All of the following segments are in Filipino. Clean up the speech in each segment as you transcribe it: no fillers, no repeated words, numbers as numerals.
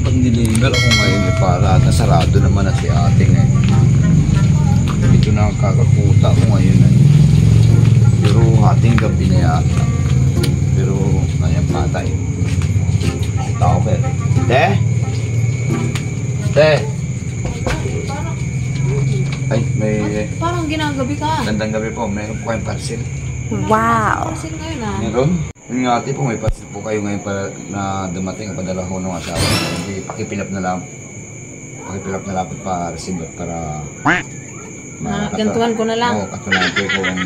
Pag niligal ako ngayon eh, para nasarado naman na si ate ngayon. Dito na ang kakakuta ko ngayon eh. Pero ating gabi na yata. Pero kanyang patay. Tao ba? Te? Te? Ay, may... Parang ginagabi ka. Gandang gabi po. Meron po kayong parcel. Wow! Parcel ngayon ah. Meron? Yung nga ate po, may parcel po kayo ngayon para na dumating ang padala ko ng asawa. Hindi, pakipilap na lang. Pakipilap na lang para receive para... Gantuhan ko na lang. Oo, katunayan po kung...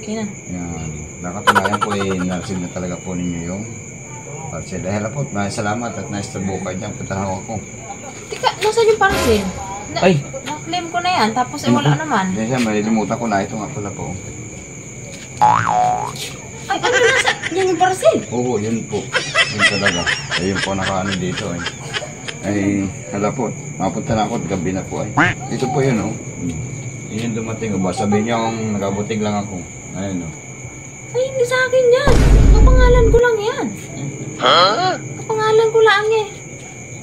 Okay na. Yan. Nakatunayan po eh, na-receive na talaga po ninyo yung parcel. Dahil po, maraming salamat at naisturbo kayo dyan. Puntahan ako. Tika, nasa yung parcel? Ay! Na-claim ko na yan, tapos eh wala naman. Yan siya, malilimutan ko na. Ito nga pala po. Ay, ano nasa? Yan yung parcel? Oo, yun po. Yun talaga. Ayun po nakaano dito eh. Ay, hala po. Mapunta na ako at gabi na po ay. Ito po yun oh. Yun yung dumating oh. Sabihin niyo kung nagabutig lang ako. Ayun oh. Ay, hindi sa akin yan. Kapangalan ko lang yan. Kapangalan ko lang eh.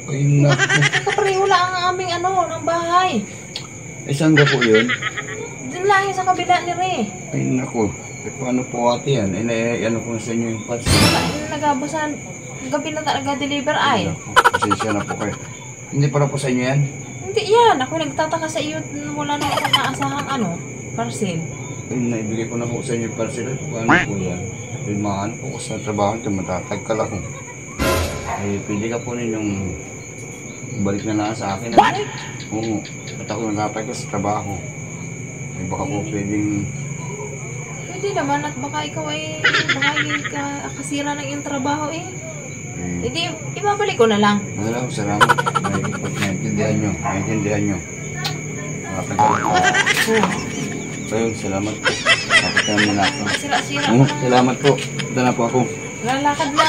Ay, naku. Kapareho lang ang aming ano, ng bahay. Ay, saan ka po yun? Doon lang yung sa kabila ni Ray. Ay, naku. Eh, paano po ate yan? Ay, ano ko sa inyo yung parcel? Nagabasan, gabi na talaga deliver ay. Pasensya na po kayo. Hindi pala po sa inyo yan? Hindi yan. Ako nagtataka sa iyo, wala na ako naasahang ano, parcel. Ay, naibigay ko na po sa inyo yung parcel. Paano po yan? Ay, maano po ko sa trabaho ito. Matatagkal ako. Ay, pwede ka po ninyong balik na lang sa akin. Oo. At ako natapay ko sa trabaho. Ay, baka po pwedeng... Pwede naman at baka ikaw ay, baka kasira ng iyong trabaho eh. Hindi, ibabalik ko na lang. Wala ko, salamat. Naintindihan nyo. Naintindihan nyo. Nakatagal ko. Ayun, salamat po. Kapit naman na ako. Sira-sira Salamat po. Punta na po ako. Lalakad na.